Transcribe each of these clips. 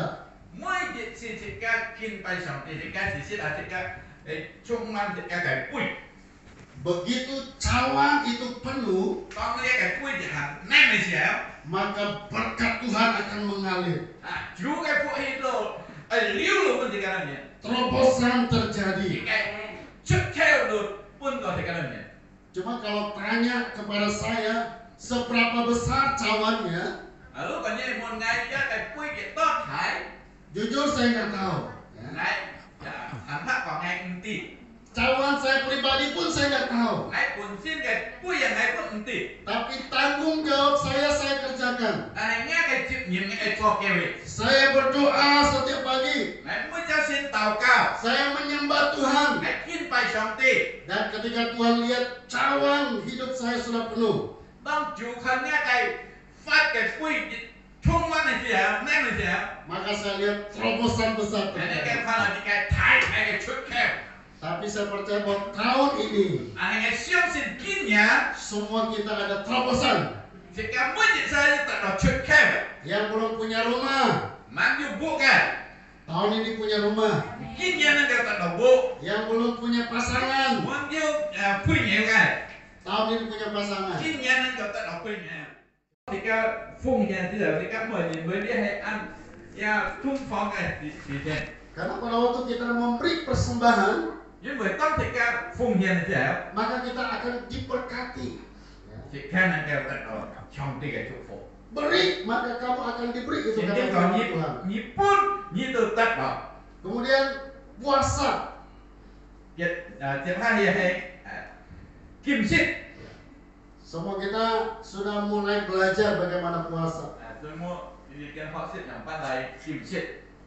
kita. Begitu cawan itu penuh, maka berkat Tuhan akan mengalir. Terobosan terjadi. Cuma kalau tanya kepada saya seberapa besar cawannya, jujur saya nggak tahu. Cawan saya pribadi pun saya nggak tahu. Tapi tanggung jawab saya kerjakan. Saya berdoa setiap pagi. Saya menyembah Tuhan. Dan ketika Tuhan lihat cawan hidup saya sudah penuh, maka saya lihat terobosan besar terjadi. Tapi saya percaya bahwa tahun ini semua kita ada terobosan. Yang belum punya rumah, tahun ini punya rumah. Yang belum punya pasangan, tahun ini punya pasangan. Karena pada waktu kita memberi persembahan, maka kita akan diberkati. Beri, maka kamu akan diberi, itu kata Tuhan. Kemudian puasa. Semua kita sudah mulai belajar bagaimana puasa.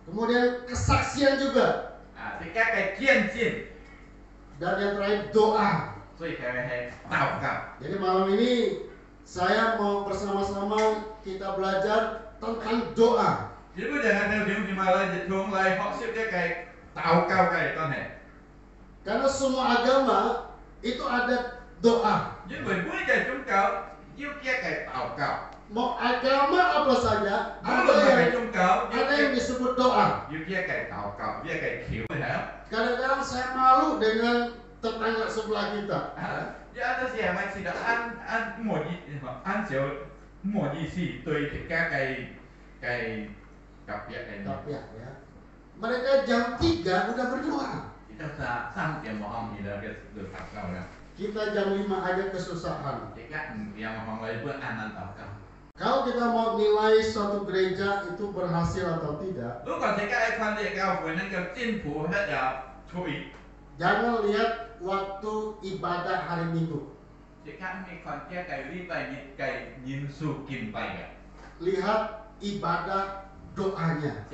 Kemudian kesaksian juga. Dan yang terakhir doa. Jadi malam ini saya mau bersama-sama kita belajar tentang doa. Karena semua agama itu ada doa. Mau agama apa saja, ada yang disebut doa. Kadang-kadang saya malu dengan tetangga sebelah kita. Ya. Mereka jam 3 udah berdoa. Kita jam 5 aja kesusahan. Kalau kita mau nilai suatu gereja itu berhasil atau tidak, jangan lihat waktu ibadah hari Minggu. Lihat ibadah doanya.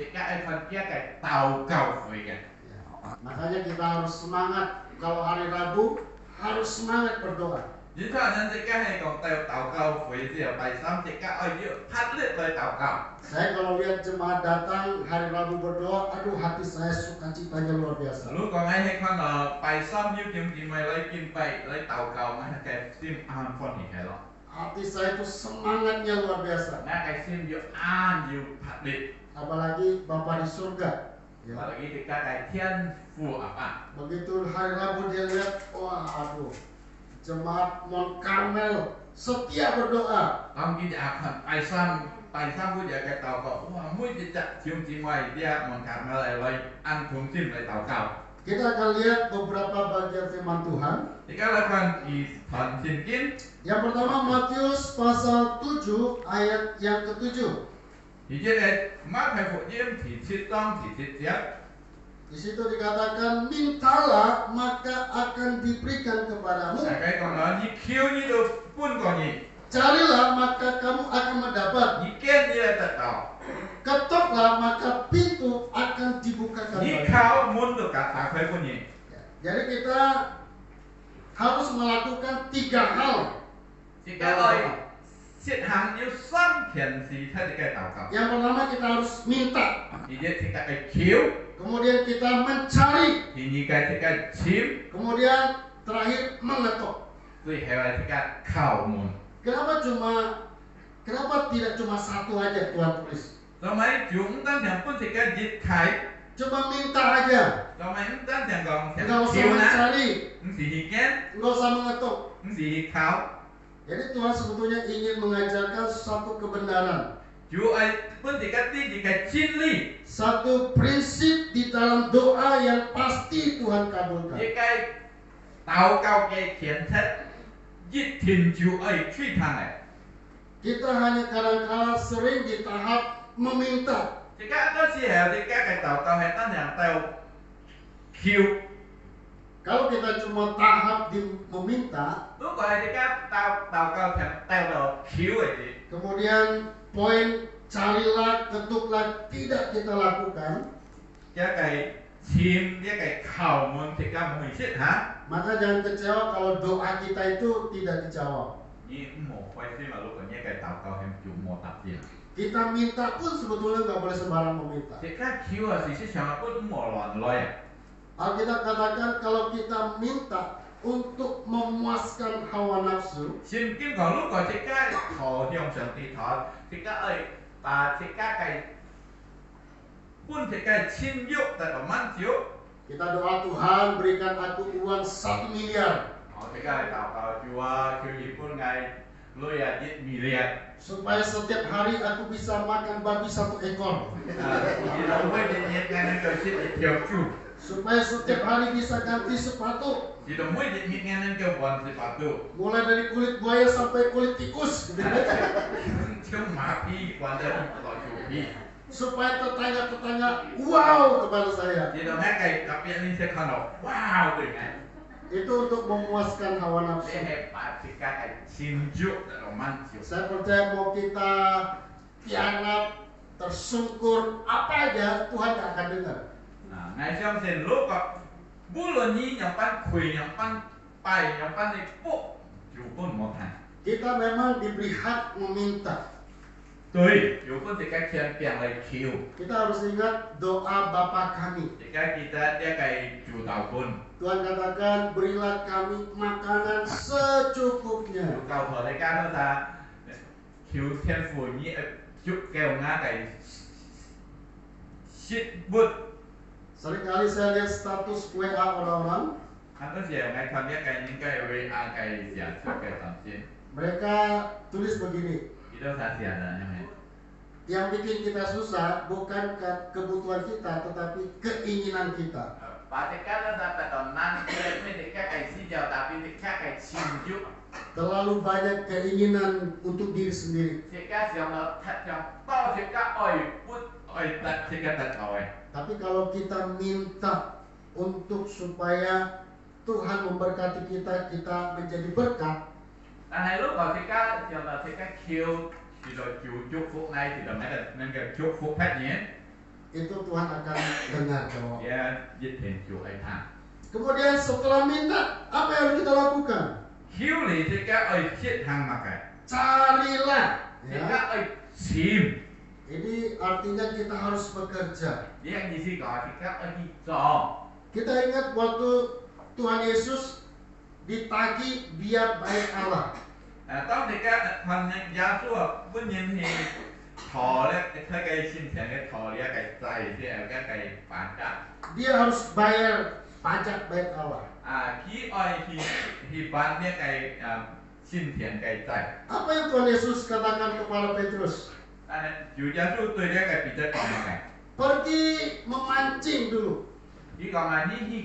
Makanya kita harus semangat. Kalau hari Rabu harus semangat berdoa. Saya kalau lihat jemaat datang hari Rabu berdoa, aduh hati saya sukacitanya luar biasa. Hati saya itu semangatnya luar biasa. Apalagi Bapa di surga. Begitu hari Rabu dia lihat, wah aduh, jemaat Mont Carmel setia berdoa. Kita akan lihat beberapa bagian firman Tuhan. Yang pertama Matius pasal 7 ayat yang ke-7. Di situ dikatakan, mintalah maka akan diberikan kepadamu. Carilah maka kamu akan mendapat. Ketoklah maka pintu akan dibukakan. Jadi kita harus melakukan 3 hal. Yang pertama kita harus minta. Kemudian kita mencari. Kemudian terakhir mengetok. Kenapa tidak cuma satu aja Tuhan tulis? Somai chúng ta yang pun tiga jit kai. Cuma minta aja. Somai kita yang gong Enggak usah mencari. Si hiken. Enggak usah mengetuk. Si hikau. Jadi Tuhan sebetulnya ingin mengajarkan satu kebenaran. Ju ai pun tiga jika cinli. Satu prinsip di dalam doa yang pasti Tuhan kabulkan. Jika tahu kau ke kian set. Jit tin ju ai cui tangai. Kita hanya kadang-kadang sering di tahap meminta. Jika ada sih jika cái tahu kau hetan yang tahu kiu. Kalau kita cuma tahap di meminta, Lúc gọi jika tahu kau yang tahu kiu aja. kemudian poin carilah, ketuklah tidak kita lakukan, Dia kayak sim, dia kayak kau mun jika mau isi ha. maka jangan kecewa kalau doa kita itu tidak dijawab. Ini mau quay sih malu kan dia kayak tahu kau yang cuma tak dia. Kita minta pun sebetulnya nggak boleh sembarang meminta. Jika kiu sih siapa pun mau lawan loy. Alkitab katakan kalau kita minta untuk memuaskan hawa nafsu, Xin kim còn lúc gọi jika thọ yang shanti thọ jika và jika kayak pun jika chin yuk dan man yuk. kita doa Tuhan berikan aku uang 1 miliar Jika tahu jua kiu pun ngai lo ya dit miliar. supaya setiap hari aku bisa makan babi 1 ekor. Jadi rumah dia kan kau sit tiap cu. Supaya setiap hari bisa ganti sepatu. Di rumah dia kan kau buat sepatu. Mulai dari kulit buaya sampai kulit tikus. Cuma mati kuat dari cuci. Supaya tetangga-tetangga wow kepada saya. Di rumah kayak tapi ini saya kalau wow dengan. Itu untuk memuaskan hawa nafsu. Hebat jika kayak sinjuk dan romantis. Saya percaya mau kita tiarap, tersungkur, apa aja Tuhan gak akan dengar. Nah, ngày xưa sen lúc có bút luận nhi yang pan khui yang pan pai yang pan ni pu chủ pun một thành. Kita memang diberi hak meminta. Tui, chủ pun thì cái chuyện piang lại kiu. Kita harus ingat doa Bapa kami. Thì cái kita dia cái chủ đạo pun. Tuhan katakan berilah kami makanan secukupnya. Chủ cầu thờ đại ca nó ta kiu thiên phụ nhị chúc kêu ngã cái shit bút. Seringkali saya lihat status WA orang-orang, Atau siapa ngai kan dia kayak những cái WA cái giả thuyết cái tầm trên. mereka tulis begini, Itu sasia ada namanya. yang bikin kita susah bukan kebutuhan kita, tetapi keinginan kita. Và thì các nó ta tầm nan kia mới thì các cái xin chào tapi thì các cái xin giúp. Terlalu banyak keinginan untuk diri sendiri. Thì các siapa nó thật trong to thì các oi put oi tật thì các tật oi. Tapi kalau kita minta untuk supaya Tuhan memberkati kita, kita menjadi berkat, Anh hay lúc vào thì các siapa nó thì các kêu thì rồi chủ chúc phúc này thì đồng này là nên cái chúc phúc phát nhé. itu Tuhan akan dengar doa. Ya, dịch thiền chủ ấy thang. Kemudian setelah minta, apa yang harus kita lakukan? Hiếu lý thì các ơi thiết hàng mà cái. Carilah. Thì Ya. các ơi sim. Ini artinya kita harus bekerja. Dia yang isi gọi thì các ơi đi trò. Kita ingat waktu Tuhan Yesus ditagih biar baik Allah. Tao thì các phần giá số bất nhiên thì thọ đấy, cái xin thiện cái thọ đấy cái tài thì cái bản chất. Dia harus bayar pajak baik Allah. Khi oi thì bán dia cái xin thiện cái tài. Apa yang Tuhan Yesus katakan kepada Petrus? Chủ giá số tôi dia cái bị chất còn cái. Pergi memancing dulu. Chỉ còn là như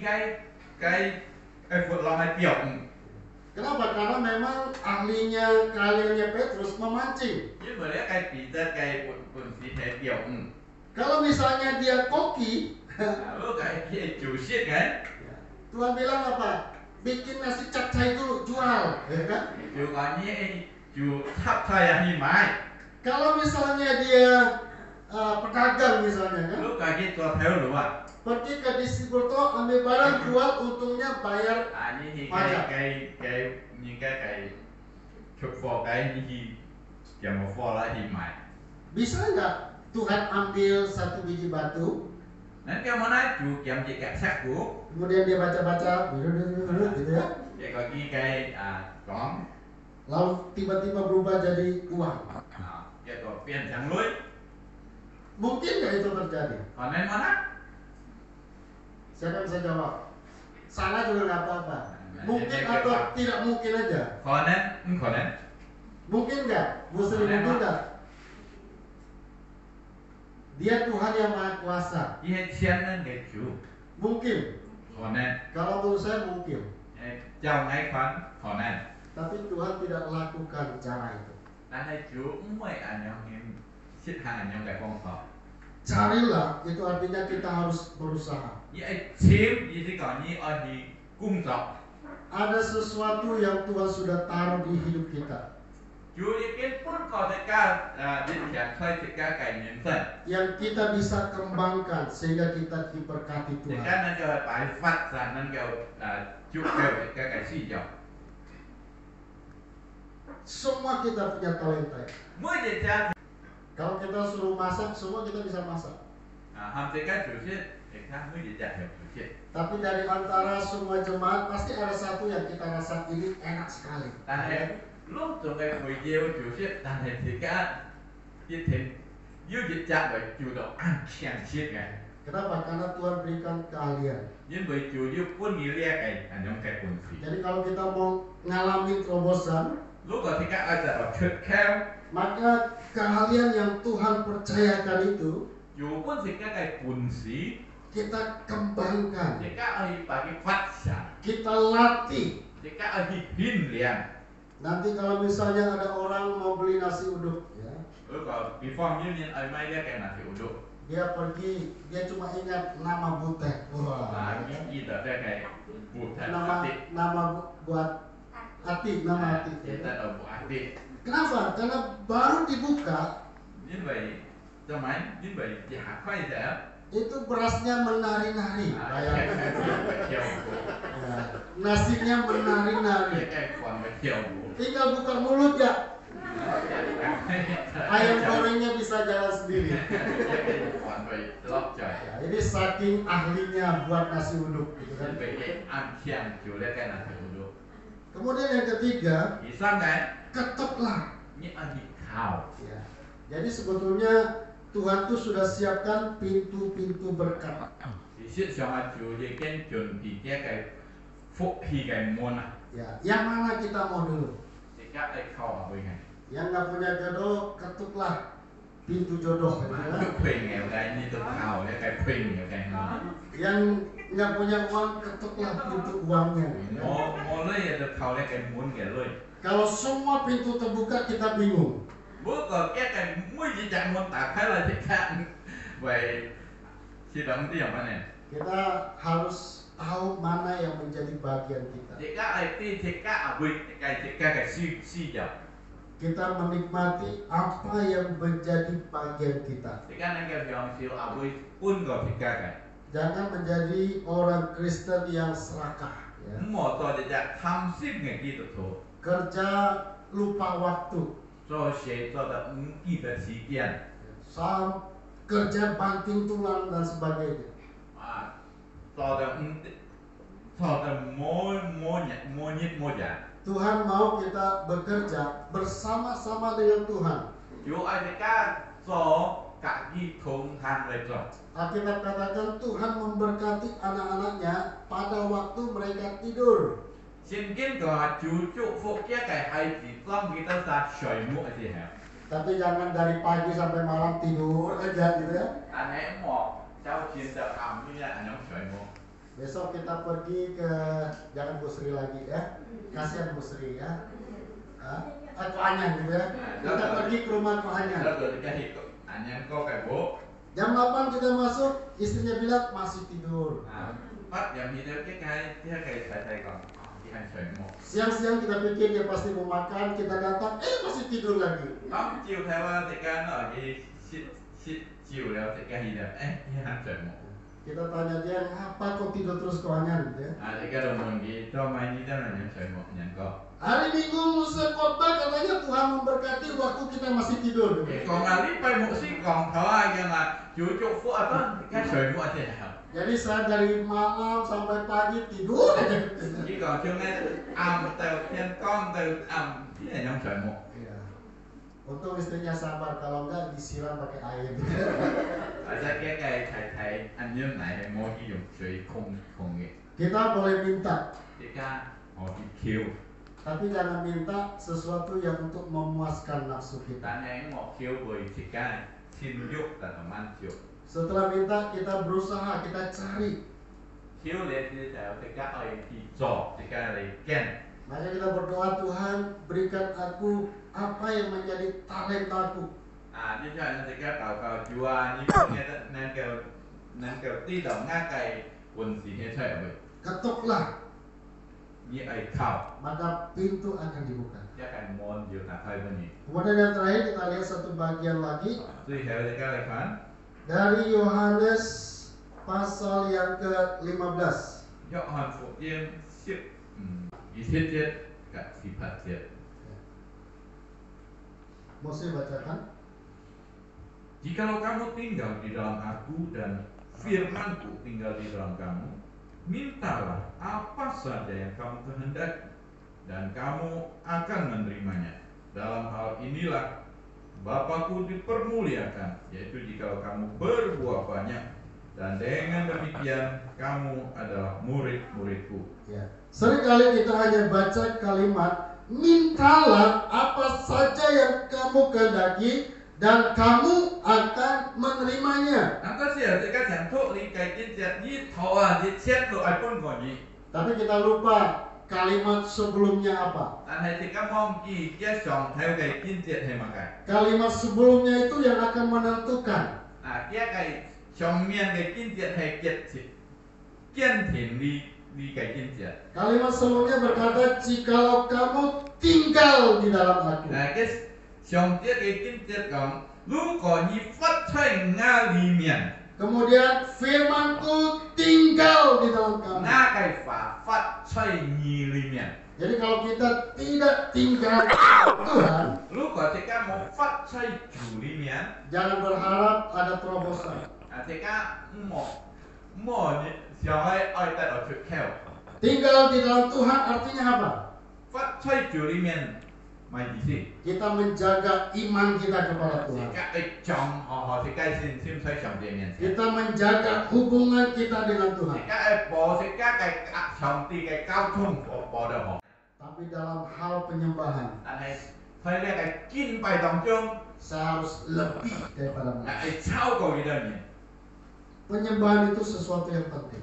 cái phụ lo mai tiểu. Kenapa? Karena memang keahliannya Petrus memancing. Chứ mà đấy cái bị chất cái phụ sĩ thể tiểu. Kalau misalnya dia koki, Lúc cái chủ shit cái. Tuhan bilang apa? Bikin nasi capcay dulu, jual, ya kan? Chủ còn như chủ thắp thay hi mai. Kalau misalnya dia pedagang misalnya kan, Lúc cái tua theo đúng không? pergi ke distributor ambil barang jual, untungnya bayar Như pajak. những cái chụp phò cái như chẳng một phò lại thì mày. Bisa nggak Tuhan ambil satu biji batu, Nên cái món này chủ kiểm trị cảnh sát của. kemudian dia baca-baca, gitu ya, Vậy có cái con. lalu tiba-tiba berubah jadi uang. Vậy có phiền chẳng lối. Mungkin nggak itu terjadi? Còn nên mana? Siapa yang bisa jawab? Salah juga nggak apa-apa. Mungkin atau tidak mungkin aja. Còn nên. Mungkin nggak? Muslim mungkin nggak? Dia Tuhan yang Maha Kuasa. Dia Thiên Nghệ Chủ. Mungkin. Còn nên. Kalau menurut saya mungkin. Trong ngay khoản còn nên. Tapi Tuhan tidak lakukan cara itu. Karena Chúa mới ảnh yang xếp hàng yang đại phong pháp. Carilah, itu artinya kita harus berusaha. Vậy chiếm ý thì có như ở đi cung trọng. Ada sesuatu yang Tuhan sudah taruh di hidup kita. Chúa ý kiến pun có tất cả định trả thuê tất cả cái nhân phần. Yang kita bisa kembangkan sehingga kita diberkati Tất Tuhan. cả nên kêu phải phát ra nên kêu Chúa kêu tất cả cái sử dụng. Semua kita punya talenta. Mỗi để cha Kalau kita suruh masak, semua kita bisa masak. ham tất cả chủ chuyện để khác mỗi để trả hiểu chủ chuyện. Tapi dari antara semua jemaat pasti ada satu yang kita rasa ini enak sekali. Tại lúc tụi ngày buổi chiều chủ chuyện tại tất cả biết thêm yêu dịch trả bởi chủ động ăn chèn chiết này. Kenapa? Karena Tuhan berikan keahlian. Nhưng bởi chủ yêu pun nghĩ ra cái nhóm cái quần phí. Jadi kalau kita mau ngalamin terobosan, Lúc đó thì các anh đã bảo thực theo maka keahlian yang Tuhan percayakan itu dù pun thì các cái quần sĩ kita kembangkan, thì các anh bagi phát triển kita latih. thì các anh hình liền. Nanti kalau misalnya ada orang mau beli nasi uduk, ya, Lúc đó vì phong như nhiên ấy may ra cái nào thì ổn độ. dia pergi, dia cuma ingat nama butek. Wah, Và nghĩ ra cái bụt thật nama buat hati, nama hati. Thì ta đầu bộ ác đi. Kenapa? Karena baru dibuka Như vậy cho máy như vậy giả khoai rẻ. itu berasnya menari-nari. Bayangkan. Chiều Ya, nasinya menari-nari. cái còn phải chiều Tinggal buka mulut ya, ayam gorengnya bisa jalan sendiri. còn phải lót trời. Ya, ini saking ahlinya buat nasi uduk, gitu kan. Như vậy cái ăn chiang chủ ra cái nào thì ổn độ. Kemudian yang ketiga, Thì sang cái ketuklah. những anh bị khảo. Ya. Jadi sebetulnya Tuhan tuh sudah siapkan pintu-pintu berkat. Thì sự cho anh chủ thì cái chuẩn bị cái phục khi cái môn này. Ya, yang mana kita mau dulu? Thì các anh khảo ở bên này. Yang nggak punya jodoh, ketuklah pintu jodoh. Gitu kan. Cái quyền nghèo cái như tôi khảo cái quyền nghèo cái môn. Yang nggak punya uang, ketuklah pintu uangnya. Gitu kan. Mau lấy được khảo cái muốn cái lời. Kalau semua pintu terbuka kita bingung. Bữa còn cái mỗi gì chẳng muốn tả khai là thích hạn. Vậy si đóng tiền mà này. Kita harus tahu mana yang menjadi bagian kita. Thì các anh thì các ở bên cái si dọc. Kita menikmati apa yang menjadi bagian kita. Thì các anh cái dòng siêu ở bên pun gọi thì cái. Jangan menjadi orang Kristen yang serakah. Ya. Một tòa để tham ship ngày kia được thôi. Kerja lupa waktu. Cho sẽ cho được kỳ thời gian. Kerja banting tulang dan sebagainya. Cho được mỗi nhật. Tuhan mau kita bekerja bersama-sama dengan Tuhan. Dù ai thì các cho cả cái thông than về rồi. Alkitab katakan Tuhan memberkati anak-anaknya pada waktu mereka tidur. Xin kiến God Chúa chúc phúc cho cái hai chị con kita saat soi muộn gì hả? Tapi jangan dari pagi sampai malam tidur aja gitu ya. Anh hãy một cháu chiến tập ẩm như là anh soi muộn. Besok kita pergi ke, jangan Bu Sri lagi ya. Kasihan Bu Sri ya. Aku Anyan gitu ya. Kita pergi ke rumah Ko Anyan. Đó rồi cái hiện anh em có cái bố. Jam 8 kita masuk, istrinya bilang masih tidur. Bắt jam gì đó cái thầy còn thì anh soi muộn. Siang-siang kita pikir dia pasti mau makan, kita datang, masih tidur lagi. Không chiều theo thì cái nó ở cái chiềuแล้วthì cái gì đó thì anh soi muộn. Kita tanya dia, apa kok tidur terus Ko Anyan gitu ya. Thì cái đồng môn gì cho mấy như thế là anh soi muộn nhận có. Hari Minggu khotbah katanya Tuhan memberkati waktu kita masih tidur. Còn là lý bay một xí còn thở ai kia là Chúa chúc phúc ở đó cái soi muộn thì hả? Jadi saya dari malam sampai pagi tidur aja. Chỉ còn chương này âm từ thiên con từ âm thì là nhóm soi muộn. Untung istrinya sabar, kalau enggak disiram pakai air. Aja kayak thầy anh này hay mua cái dùng水không Kita boleh minta, Kita mau kêu tapi jangan minta sesuatu yang untuk memuaskan nafsu kita. Bạn hãy một kêu bởi Kita xin giúp ta teman chịu Setelah minta, kita berusaha, kita cari. Kêu lên thì Kita ơi thì trò Kita lấy kèn. Maka kita berdoa, Tuhan berikan aku apa yang menjadi talentaku. Như thế này Kita cầu Chúa như nghe nên kêu tí đồng ngã cây quân sĩ hết thảy vậy. Ketuklah, Như ấy khảo maka pintu akan dibuka. Chắc akan mohon Chúa ta thay bên Kemudian yang terakhir kita lihat satu bagian lagi Tuy theo Kita lấy phán dari Yohanes pasal yang ke-15. Yohanes Phúc Tiên xếp Ý thiết tiết Các sĩ phát tiết Mau saya bacakan. Jikalau kamu tinggal di dalam aku dan firmanku tinggal di dalam kamu, mintalah apa saja yang kamu kehendaki, dan kamu akan menerimanya. Dalam hal inilah Bapakku dipermuliakan, yaitu jikalau kamu berbuah banyak, dan dengan demikian kamu adalah murid-muridku. Ya. Seringkali kita hanya baca kalimat, mintalah apa saja yang kamu kehendaki, dan kamu akan menerimanya. Tapi kita lupa kalimat sebelumnya apa. Kalimat sebelumnya itu yang akan menentukan. Kalimat sebelumnya berkata, jikalau kamu tinggal di dalam aku. Kemudian firmanku tinggal di dalam kamu. Jadi kalau kita tidak tinggal Tuhan, jangan berharap ada terobosan. Tinggal di dalam Tuhan artinya apa? Kita menjaga iman kita kepada Tuhan. Kita menjaga hubungan kita dengan Tuhan. Tapi dalam hal penyembahan, saya harus lebih daripada mereka. Penyembahan itu sesuatu yang penting.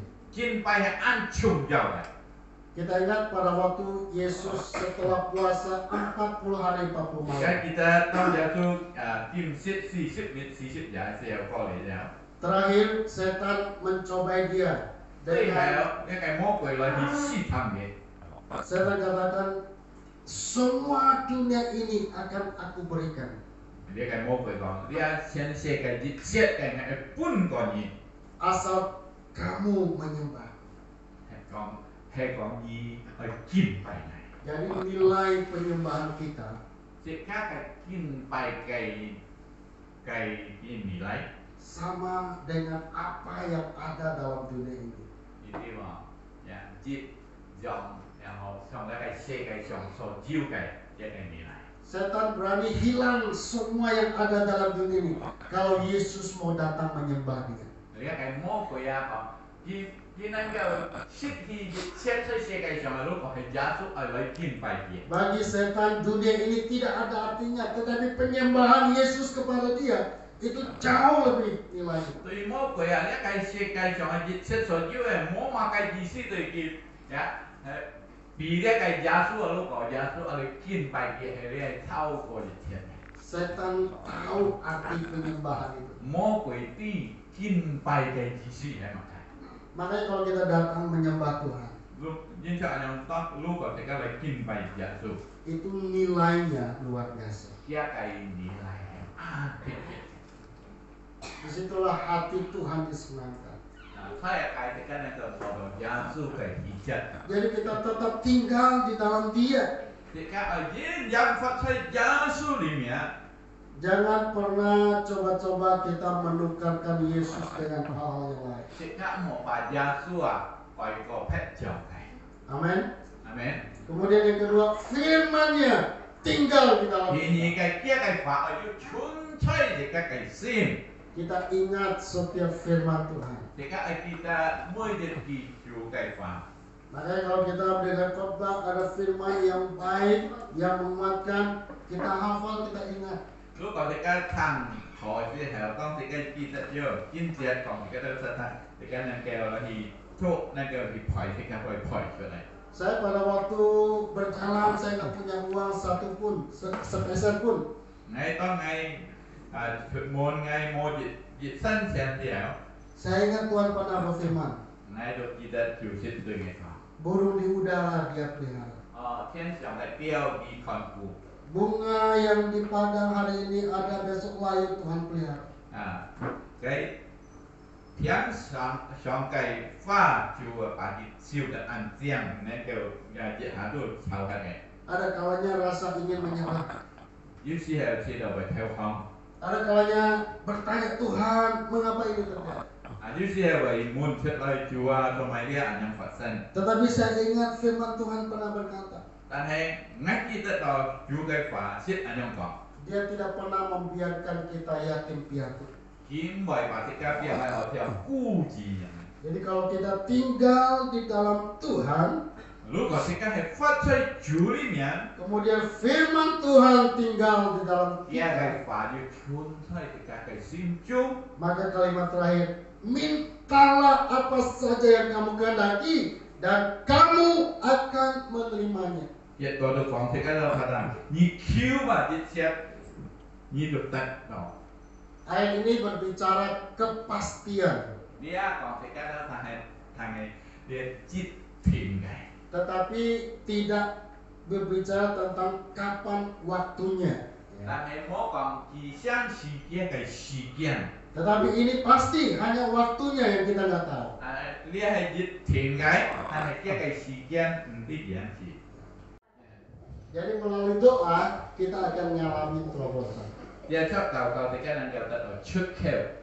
Kita ingat pada waktu Yesus setelah puasa 40 hari 40 malam. Terakhir setan mencobai dia. Setan katakan, semua dunia ini akan aku berikan. Asal kamu menyembah. Jadi nilai penyembahan kita sama dengan apa yang ada dalam dunia ini. Setan berani hilang semua yang ada dalam dunia ini kalau Yesus mau datang menyembah dia. Bagi setan dunia ini tidak ada artinya, tetapi penyembahan Yesus kepada dia itu jauh lebih nilainya. Setan tahu arti penyembahan itu. Makanya kalau kita datang menyembah Tuhan, itu nilainya luar biasa. Disitulah hati Tuhan disenangkan. Jadi kita tetap tinggal di dalam Dia. Jangan pernah coba-coba kita menukarkan Yesus dengan hal yang lain. Amin. Kemudian yang kedua, firman-Nya tinggal di dalam Ini kayak kia kayak Pak ayo cuncai jika kayak sim. Kita ingat setiap firman Tuhan. Jika kita mulai jadi kayak Pak. Makanya kalau kita mendengar khotbah ada firman yang baik, yang menguatkan, kita hafal, kita ingat. Lúc còn thì cái thằng hỏi phía hẻo con thì cái chi thật chưa kim diệt còn thì cái đâu thật thằng thì cái nàng kêu là thì thuốc nàng kêu thì phải thì cái phải cái này. Saya pada waktu berkalam saya nggak punya uang satu pun, sepeser pun. Ngày to ngày môn ngày mô dịch sân xem dẻo. Saya ingat Tuhan pernah berfirman. Ngày được chi thật chủ sinh từ ngày đó. Burung di udara dia pelihara. Thiên sóng lại kêu đi còn cụ. Bunga yang di padang hari ini ada besok layu Tuhan pelihara. Cái tiếng sóng cây pha chùa pagi siêu dan antiang nên kêu chị hạ đôi sau cái này. Ada kalanya rasa ingin menyerah. Yusi harus tidak bertemu không. Ada kalanya bertanya Tuhan mengapa ini terjadi. Yusi harus muốn chết lời chùa trong mấy dia yang phát Tetapi saya ingat firman Tuhan pernah berkata. Dan ngay kita tahu juga fasid yang kau. Dia tidak pernah membiarkan kita yatim piatu. Kim boy pasti kau yang harus dia uji. Jadi kalau kita tinggal di dalam Tuhan, lu ketika hebat saya jurinya, kemudian firman Tuhan tinggal di dalam kita, kayak padu cun saya ketika simcu, maka kalimat terakhir, mintalah apa saja yang kamu kehendaki dan kamu akan menerimanya. Ya kalau orang kita dalam kata, ni kiu bah dia siap, ni dokter no. Ayat ini berbicara kepastian. Dia kalau kita dalam tangan dia cit tinggal. Tetapi tidak berbicara tentang kapan waktunya. Tetapi ini pasti hanya waktunya yang kita nggak tahu. Jadi melalui doa kita akan mengalami terobosan. Dia tahu kalau kita nanti ada cukup.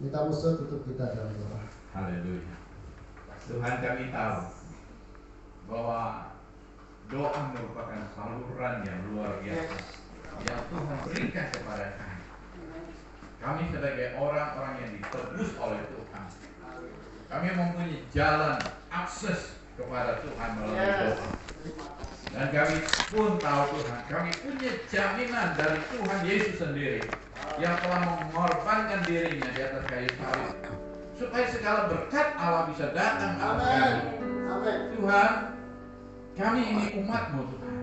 Kita musuh tutup kita dalam doa. Haleluya. Tuhan kami tahu bahwa doa merupakan saluran yang luar biasa yang Tuhan berikan kepada kami. Kami sebagai orang-orang yang ditebus oleh Tuhan, kami mempunyai jalan akses kepada Tuhan melalui doa. Dan kami pun tahu Tuhan, kami punya jaminan dari Tuhan Yesus sendiri yang telah mengorbankan dirinya di atas kayu salib supaya segala berkat Allah bisa datang atas kami. Tuhan, kami ini umat-Mu Tuhan.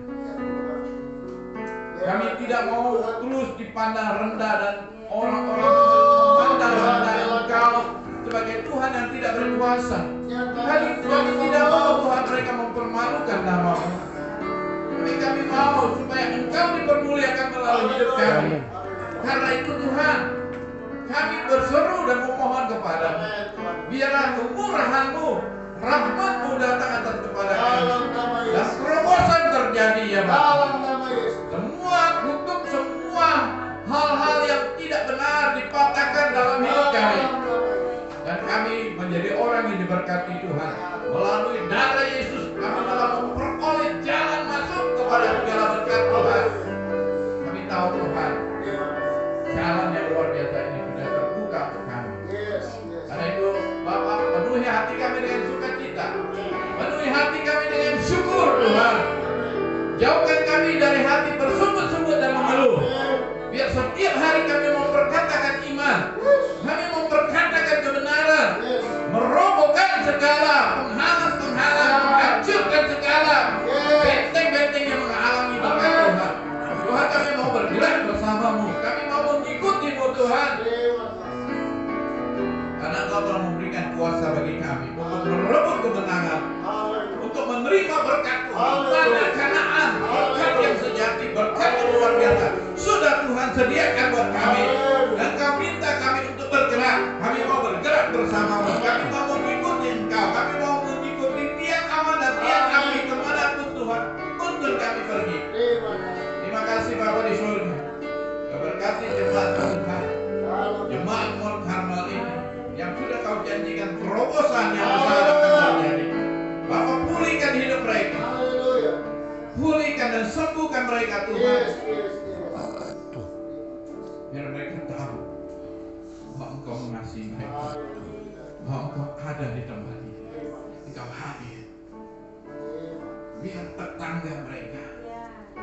Kami tidak mau terus dipandang rendah dan orang-orang memandang rendah Engkau sebagai Tuhan yang tidak berkuasa. Kami tidak mau Tuhan mereka mempermalukan nama-Mu. Tapi kami mau supaya Engkau dipermuliakan melalui hidup kami. Karena itu Tuhan, kami berseru dan memohon kepada-Mu. Biarlah kemurahan-Mu, rahmat-Mu datang atas kepada kami. Dan terobosan terjadi ya Bapak. Semua kutuk, semua hal-hal yang tidak benar dipatahkan dalam hidup kami. Dan kami menjadi orang yang diberkati Tuhan. Melalui darah Yesus kami telah memperoleh jalan masuk kepada segala berkat Tuhan. Kami tahu Tuhan, jalan yang luar biasa ini sudah terbuka untuk kami. Karena itu Bapak penuhi hati kami dengan sukacita, penuhi hati kami dengan syukur Tuhan. Jauhkan kami dari hati bersungut-sungut dan mengeluh. Biar setiap hari kami memperkatakan iman, kami memperkatakan kebenaran, merobohkan segala penghalang-penghalang, menghancurkan segala benteng-benteng yang menghalangi berkat Tuhan. Tuhan, kami mau bergerak bersama-Mu, kami mau mengikuti-Mu Tuhan. Karena Engkau telah memberikan kuasa bagi kami untuk merebut kemenangan, untuk menerima berkat Tuhan, tanah Kanaan, berkat yang sejati, berkat yang luar biasa. Sudah Tuhan sediakan buat kami, dan Kau minta kami untuk bergerak. Kami mau bergerak bersama-Mu, kami mau mengikuti Engkau, kami mau mengikuti tiang aman dan tiang api kemanapun Tuhan tuntun kami pergi. Terima kasih Bapa di surga. Berkati jemaat Tuhan, jemaat Mount Carmel ini yang sudah Kau janjikan terobosan yang besar akan terjadi. Bapak pulihkan hidup mereka, pulihkan dan dan sembuhkan mereka Tuhan. Biar mereka tahu bahwa Engkau mengasihi mereka, bahwa Engkau ada di tempat ini, Engkau hadir. Biar tetangga mereka,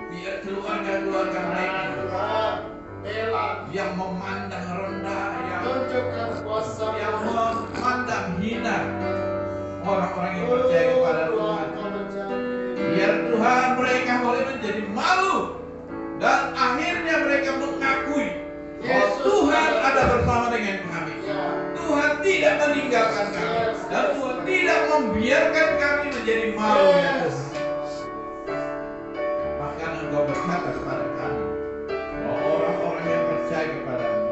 biar keluarga-keluarga mereka yang memandang rendah, yang memandang hina orang-orang yang percaya kepada Tuhan, biar Tuhan mereka boleh menjadi malu dan akhirnya mereka mengakui bahwa Tuhan ada bersama dengan kami. Tuhan tidak meninggalkan kami dan Tuhan tidak membiarkan kami menjadi malu. Ya Tuhan. Bahkan Engkau berkata kepada kami bahwa orang-orang yang percaya kepadamu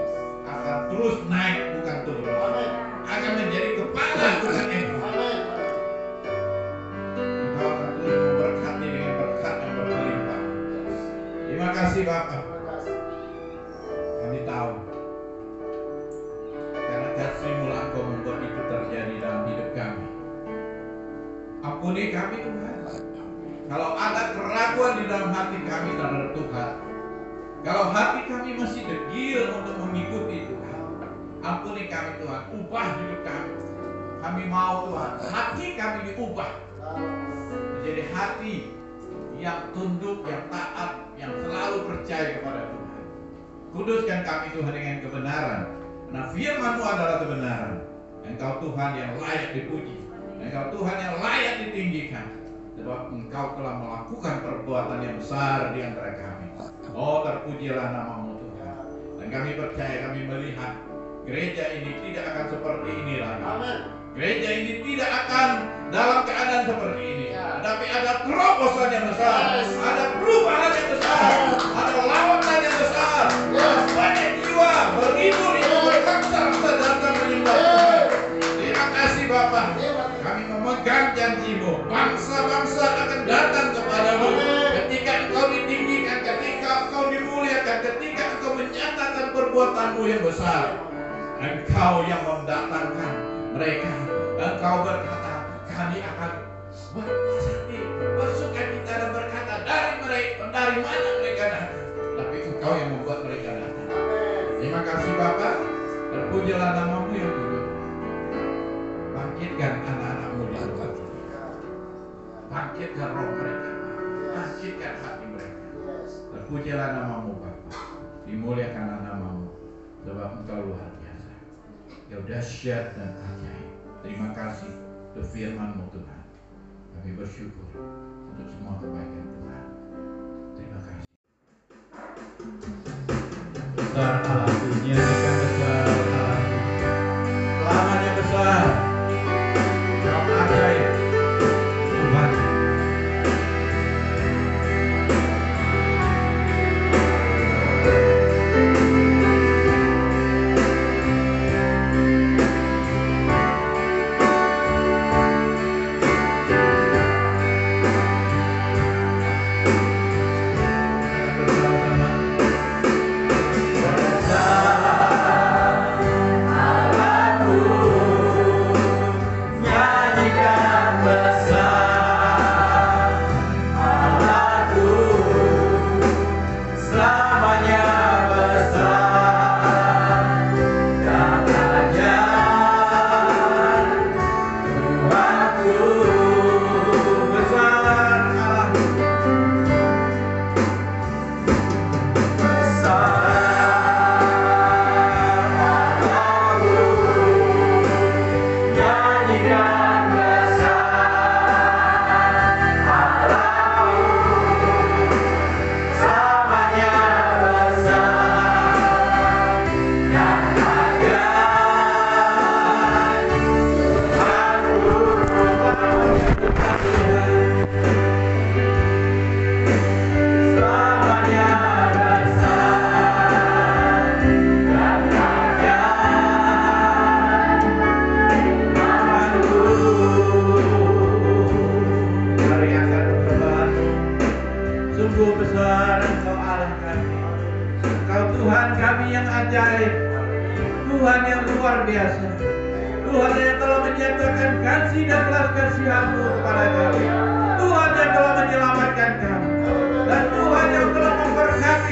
akan terus naik bukan turun, akan menjadi kepala bukan ekor. Engkau akan terus memberkati dengan berkat yang berlimpah. Terima kasih Bapa. Kami tahu karena kasih-Mu lah Engkau membuat itu terjadi dalam hidup kami. Ampuni kami Tuhan kalau ada keraguan di dalam hati kami terhadap Tuhan, kalau hati kami masih degil untuk mengikuti Tuhan. Ampuni kami Tuhan, ubah hidup kami. Kami mau Tuhan, hati kami diubah menjadi hati yang tunduk, yang taat, yang selalu percaya kepada Tuhan. Kuduskan kami Tuhan dengan kebenaran, karena firman-Mu adalah kebenaran. Engkau Tuhan yang layak dipuji, Engkau Tuhan yang layak ditinggikan, sebab Engkau telah melakukan perbuatan yang besar di antara kami. Oh, terpujilah nama-Mu Tuhan. Dan kami percaya, kami melihat gereja ini tidak akan seperti ini lagi. Gereja ini tidak akan dalam keadaan seperti ini. Tapi ada terobosan yang besar, ada perubahan yang besar, ada lawanan yang besar, banyak jiwa beribu-ribu berbangsa-bangsa datang menyembah Tuhan. Terima kasih Bapa. Kami memegang janji-Mu, bangsa-bangsa akan datang kepadamu ketika Engkau ditinggikan, ketika Engkau dimuliakan, ketika Engkau menyatakan perbuatan-Mu yang besar. Engkau yang mendatangkan mereka. Engkau berkata, kami akan bersukacita dan berkata, dari mana mereka datang? Tapi Engkau yang membuat mereka datang. Terima kasih Bapa. Terpujilah nama-Mu yang kudus. Bangkitkan anak-anak-Mu di tempat ini. Bangkitkan roh mereka, bangkitkan hati mereka. Terpujilah nama-Mu Bapa. Dimuliakanlah nama-Mu, sebab Engkau luar biasa. Engkau dahsyat dan ajaib. Terima kasih untuk firman-Mu Tuhan. Kami bersyukur untuk semua kebaikan Tuhan. Terima kasih. Besar Allah, dinyanyikan besar Allah. Selamanya besar. Kau ajaib Tuhan.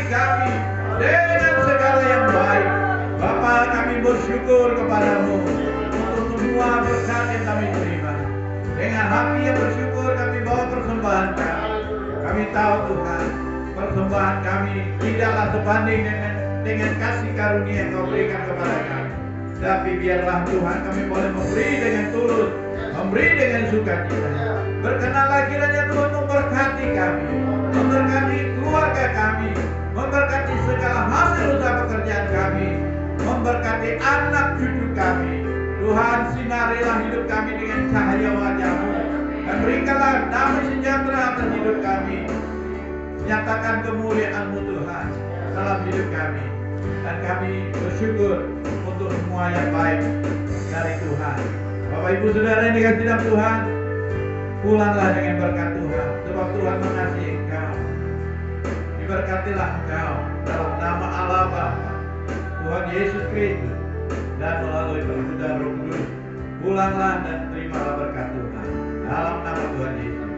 memberkati kami dengan segala yang baik. Bapa, kami bersyukur kepadamu untuk semua berkat yang kami terima. Dengan hati yang bersyukur kami bawa persembahan kami. Kami tahu Tuhan, persembahan kami tidaklah sebanding dengan kasih karunia yang Kau berikan kepada kami. Tapi biarlah Tuhan kami boleh memberi dengan tulus, memberi dengan sukacita. Berkenanlah kiranya Tuhan memberkati kami, memberkati keluarga kami, memberkati segala hasil usaha pekerjaan kami, memberkati anak cucu kami. Tuhan, sinarilah hidup kami dengan cahaya wajah-Mu, dan berikanlah damai sejahtera atas hidup kami. Nyatakan kemuliaan-Mu Tuhan dalam hidup kami, dan kami bersyukur untuk semua yang baik dari Tuhan. Bapak Ibu Saudara yang dikasihi dalam Tuhan, pulanglah dengan berkat Tuhan, sebab Tuhan mengasihi engkau. Diberkatilah engkau dalam nama Allah Bapa, Tuhan Yesus Kristus, dan melalui perbudakan Roh Kudus. Pulanglah dan terimalah berkat Tuhan dalam nama Tuhan Yesus.